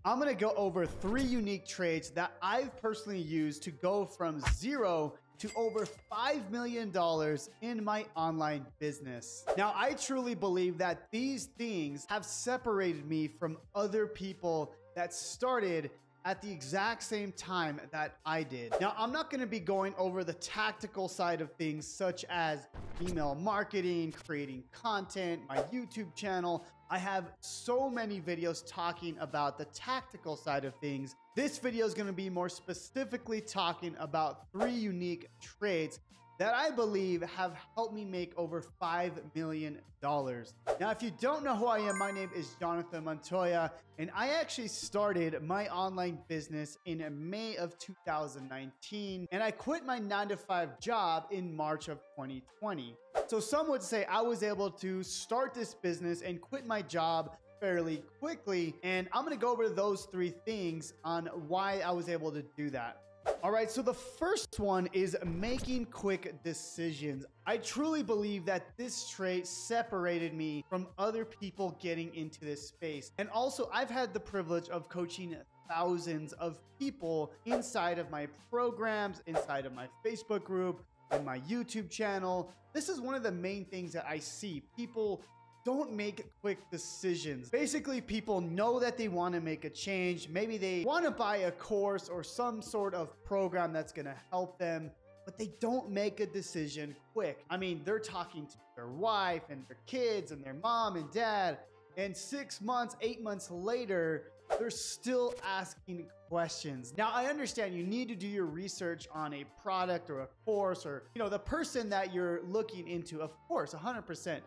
I'm going to go over 3 unique trades that I've personally used to go from zero to over $5 million in my online business. Now, I truly believe that these things have separated me from other people that started at the exact same time that I did. Now, I'm not going to be going over the tactical side of things, such as email marketing, creating content, my YouTube channel. I have so many videos talking about the tactical side of things. This video is going to be more specifically talking about 3 unique trades that I believe have helped me make over $5 million. Now, if you don't know who I am, my name is Jonathan Montoya, and I actually started my online business in May of 2019, and I quit my 9-to-5 job in March of 2020. So some would say I was able to start this business and quit my job fairly quickly, and I'm going to go over those 3 things on why I was able to do that. All right, so the first one is making quick decisions. I truly believe that this trait separated me from other people getting into this space. And also, I've had the privilege of coaching thousands of people inside of my programs, inside of my Facebook group, and my YouTube channel. This is one of the main things that I see. People don't make quick decisions. Basically, people know that they want to make a change. Maybe they want to buy a course or some sort of program that's going to help them, but they don't make a decision quick. I mean, they're talking to their wife and their kids and their mom and dad, and 6 months, 8 months later, they're still asking questions. Now, I understand you need to do your research on a product or a course or, the person that you're looking into, of course, 100%.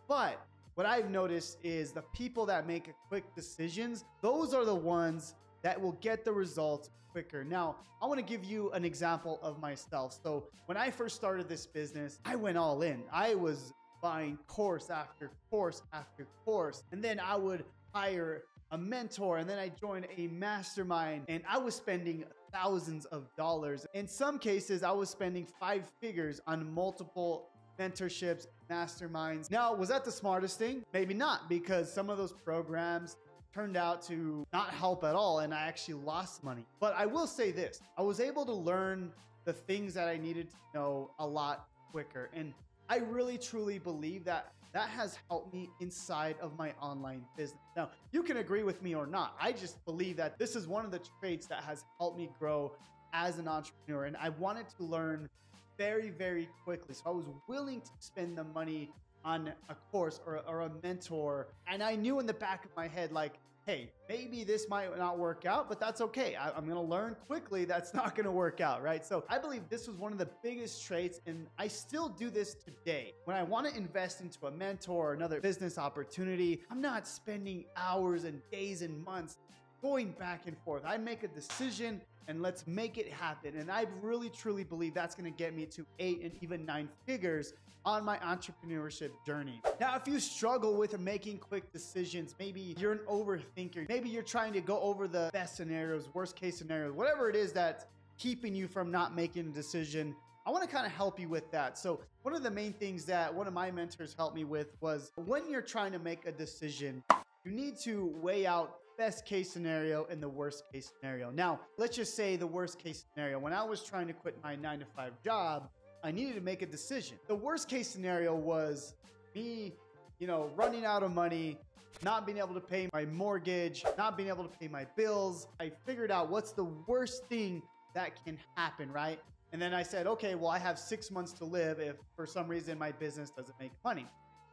But what I've noticed is the people that make quick decisions, those are the ones that will get the results quicker. Now, I want to give you an example of myself. So when I first started this business, I went all in. I was buying course after course after course, and then I would hire a mentor, and then I joined a mastermind, and I was spending thousands of dollars. In some cases, I was spending 5 figures on multiple mentorships, masterminds. Now, was that the smartest thing? Maybe not, because some of those programs turned out to not help at all, and I actually lost money. But I will say this, I was able to learn the things that I needed to know a lot quicker. And I really, truly believe that that has helped me inside of my online business. Now, you can agree with me or not. I just believe that this is one of the traits that has helped me grow as an entrepreneur. And I wanted to learn very, very quickly. So I was willing to spend the money on a course or a mentor. And I knew in the back of my head, like, hey, maybe this might not work out, but that's okay. I'm going to learn quickly that's not going to work out, right? So I believe this was one of the biggest traits, and I still do this today. When I want to invest into a mentor or another business opportunity, I'm not spending hours and days and months going back and forth. I make a decision and let's make it happen. And I really, truly believe that's going to get me to 8 and even 9 figures on my entrepreneurship journey. Now, if you struggle with making quick decisions, maybe you're an overthinker, maybe you're trying to go over the best scenarios, worst case scenarios, whatever it is that's keeping you from not making a decision, I want to kind of help you with that. So one of the main things that one of my mentors helped me with was when you're trying to make a decision, you need to weigh out best case scenario and the worst case scenario. Now, let's just say the worst case scenario. When I was trying to quit my 9-to-5 job, I needed to make a decision. The worst case scenario was me, running out of money, not being able to pay my mortgage, not being able to pay my bills. I figured out what's the worst thing that can happen, right? And then I said, okay, well, I have 6 months to live if for some reason my business doesn't make money.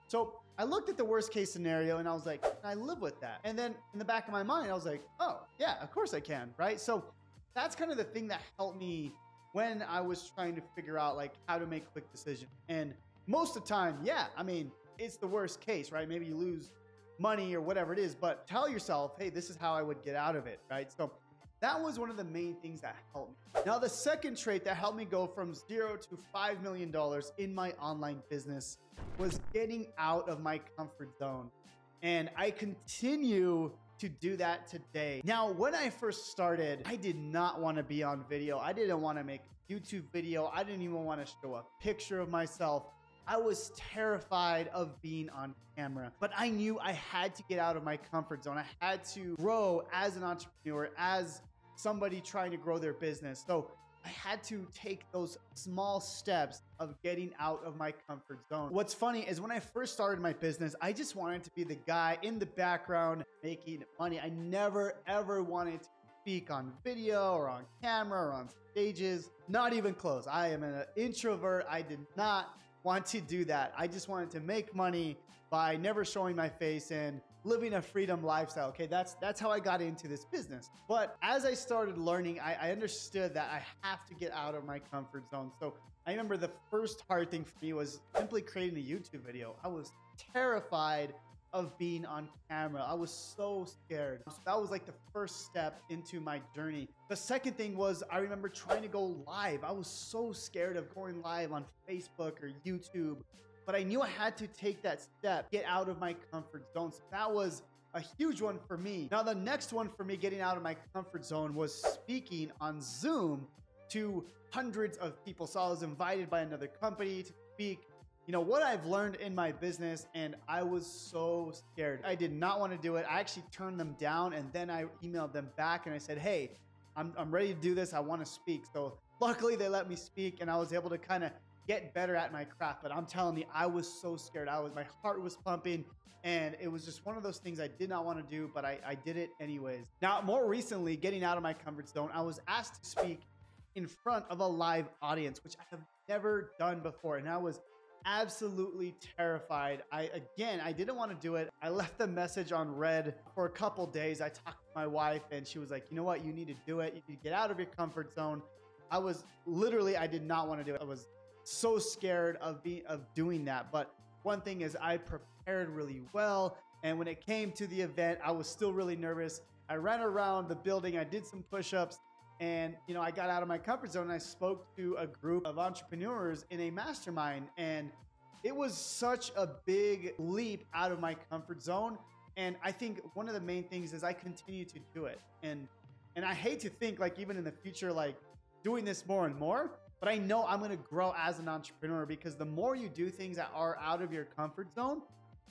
So I looked at the worst case scenario and I was like, can I live with that? And then in the back of my mind, I was like, oh yeah, of course I can, right? So that's kind of the thing that helped me when I was trying to figure out like how to make quick decisions. And most of the time, yeah, I mean, it's the worst case, right? Maybe you lose money or whatever it is, but tell yourself, hey, this is how I would get out of it, right? So that was one of the main things that helped me. Now, the second trait that helped me go from 0 to $5 million in my online business was getting out of my comfort zone. And I continue to do that today. Now, when I first started, I did not want to be on video. I didn't want to make a YouTube video. I didn't even want to show a picture of myself. I was terrified of being on camera, but I knew I had to get out of my comfort zone. I had to grow as an entrepreneur, as somebody trying to grow their business. So I had to take those small steps of getting out of my comfort zone. What's funny is when I first started my business, I just wanted to be the guy in the background making money. I never, ever wanted to speak on video or on camera or on stages. Not even close. I am an introvert. I did not want to do that. I just wanted to make money by never showing my face and living a freedom lifestyle. Okay, that's how I got into this business. But as I started learning, I understood that I have to get out of my comfort zone. So I remember the first hard thing for me was simply creating a YouTube video. I was terrified of being on camera. I was so scared. So that was like the first step into my journey. The second thing was I remember trying to go live. I was so scared of going live on Facebook or YouTube, but I knew I had to take that step, get out of my comfort zone. So that was a huge one for me. Now, the next one for me getting out of my comfort zone was speaking on Zoom to hundreds of people. So I was invited by another company to speak, you know, what I've learned in my business, and I was so scared. I did not want to do it. I actually turned them down, and then I emailed them back and I said, hey, I'm ready to do this. I want to speak. So luckily they let me speak and I was able to kind of get better at my craft. But I'm telling you, I was so scared. My heart was pumping, and it was just one of those things I did not want to do, but I did it anyways. Now, more recently, getting out of my comfort zone, I was asked to speak in front of a live audience, which I have never done before. And I was absolutely terrified. I didn't want to do it. I left the message on red for a couple days. I talked to my wife and she was like, you know what? You need to do it. You need to get out of your comfort zone. I did not want to do it. I was so scared of doing that. But one thing is I prepared really well. And when it came to the event, I was still really nervous. I ran around the building. I did some push-ups. And, you know, I got out of my comfort zone and I spoke to a group of entrepreneurs in a mastermind. And it was such a big leap out of my comfort zone. And I think one of the main things is I continue to do it. And I hate to think like even in the future, like doing this more and more, but I know I'm going to grow as an entrepreneur because the more you do things that are out of your comfort zone,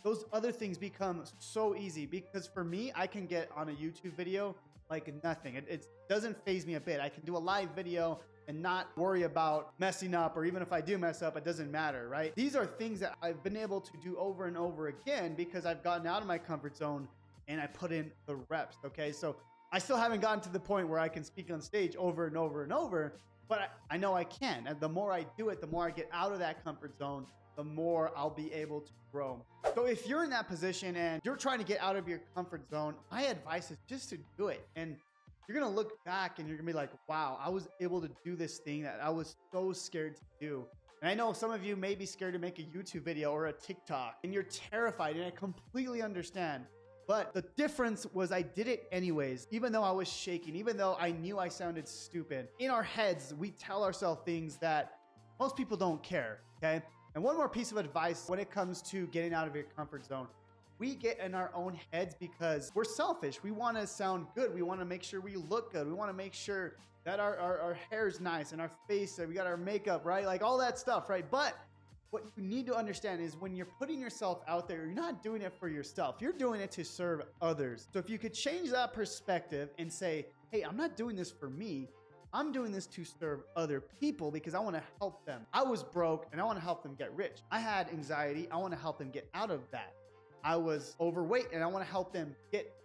those other things become so easy. Because for me, I can get on a YouTube video like nothing. It doesn't faze me a bit. I can do a live video and not worry about messing up, or even if I do mess up, it doesn't matter, right? These are things that I've been able to do over and over again because I've gotten out of my comfort zone and I put in the reps, okay? So I still haven't gotten to the point where I can speak on stage over and over and over, but I know I can. And the more I do it, the more I get out of that comfort zone, the more I'll be able to grow. So if you're in that position and you're trying to get out of your comfort zone, my advice is just to do it. And you're going to look back and you're going to be like, wow, I was able to do this thing that I was so scared to do. And I know some of you may be scared to make a YouTube video or a TikTok and you're terrified, and I completely understand. But the difference was I did it anyways, even though I was shaking, even though I knew I sounded stupid. In our heads, we tell ourselves things that most people don't care, okay? And one more piece of advice when it comes to getting out of your comfort zone. We get in our own heads because we're selfish. We want to sound good. We want to make sure we look good. We want to make sure that our hair's nice and our face, we got our makeup, right? Like all that stuff, right? But what you need to understand is when you're putting yourself out there, you're not doing it for yourself. You're doing it to serve others. So if you could change that perspective and say, hey, I'm not doing this for me. I'm doing this to serve other people because I want to help them. I was broke and I want to help them get rich. I had anxiety. I want to help them get out of that. I was overweight and I want to help them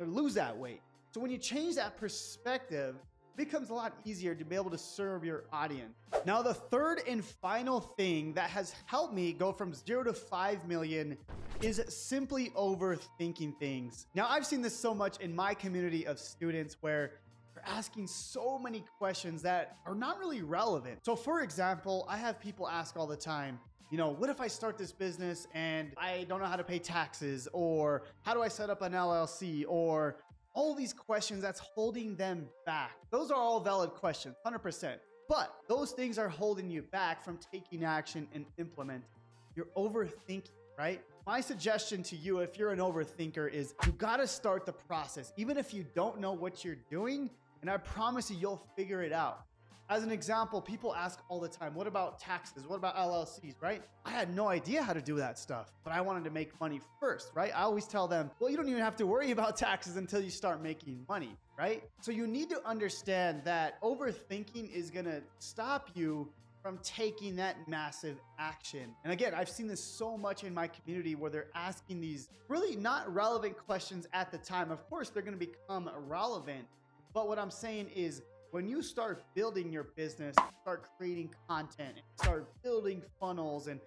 lose that weight. So when you change that perspective, it becomes a lot easier to be able to serve your audience. Now, the third and final thing that has helped me go from 0 to 5 million is simply overthinking things. Now, I've seen this so much in my community of students where they're asking so many questions that are not really relevant. So for example, I have people ask all the time, you know, what if I start this business and I don't know how to pay taxes? Or how do I set up an LLC? Or all these questions that's holding them back. Those are all valid questions, 100%. But those things are holding you back from taking action and implementing. You're overthinking, right? My suggestion to you, if you're an overthinker, is you gotta start the process. Even if you don't know what you're doing, and I promise you, you'll figure it out. As an example, people ask all the time, what about taxes? What about LLCs, right? I had no idea how to do that stuff, but I wanted to make money first, right? I always tell them, well, you don't even have to worry about taxes until you start making money, right? So you need to understand that overthinking is gonna stop you from taking that massive action. And again, I've seen this so much in my community where they're asking these really not relevant questions at the time. Of course, they're gonna become relevant, but what I'm saying is when you start building your business, start creating content, start building funnels and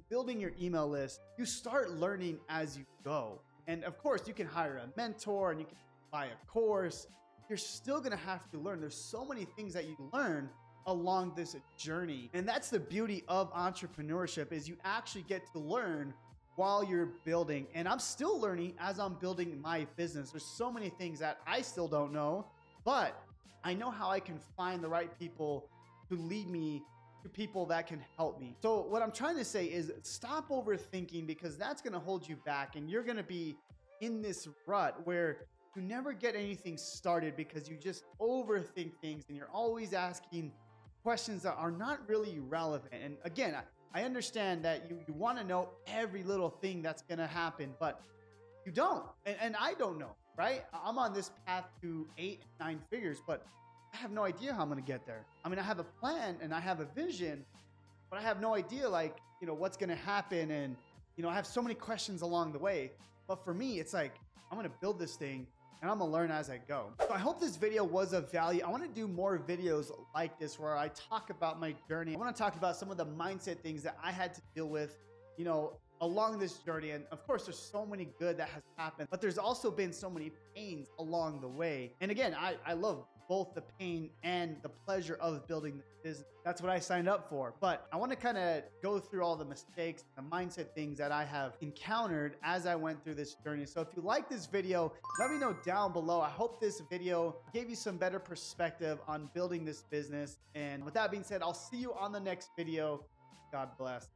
building your email list, you start learning as you go. And of course, you can hire a mentor and you can buy a course. You're still gonna have to learn. There's so many things that you learn along this journey. And that's the beauty of entrepreneurship, is you actually get to learn while you're building. And I'm still learning as I'm building my business. There's so many things that I still don't know, but I know how I can find the right people to lead me to people that can help me. So what I'm trying to say is stop overthinking, because that's going to hold you back and you're going to be in this rut where you never get anything started because you just overthink things and you're always asking questions that are not really relevant. And again, I understand that you want to know every little thing that's going to happen, but you don't. And I don't know, right? I'm on this path to 8, 9 figures, but I have no idea how I'm going to get there. I mean, I have a plan and I have a vision, but I have no idea, like, you know, what's going to happen. And, you know, I have so many questions along the way. But for me, it's like, I'm going to build this thing and I'm gonna learn as I go. So I hope this video was of value. I wanna do more videos like this where I talk about my journey. I wanna talk about some of the mindset things that I had to deal with, you know, along this journey. And of course, there's so many good that has happened, but there's also been so many pains along the way. And again, I love both the pain and the pleasure of building the business. That's what I signed up for. But I want to kind of go through all the mistakes, the mindset things that I have encountered as I went through this journey. So if you like this video, let me know down below. I hope this video gave you some better perspective on building this business. And with that being said, I'll see you on the next video. God bless.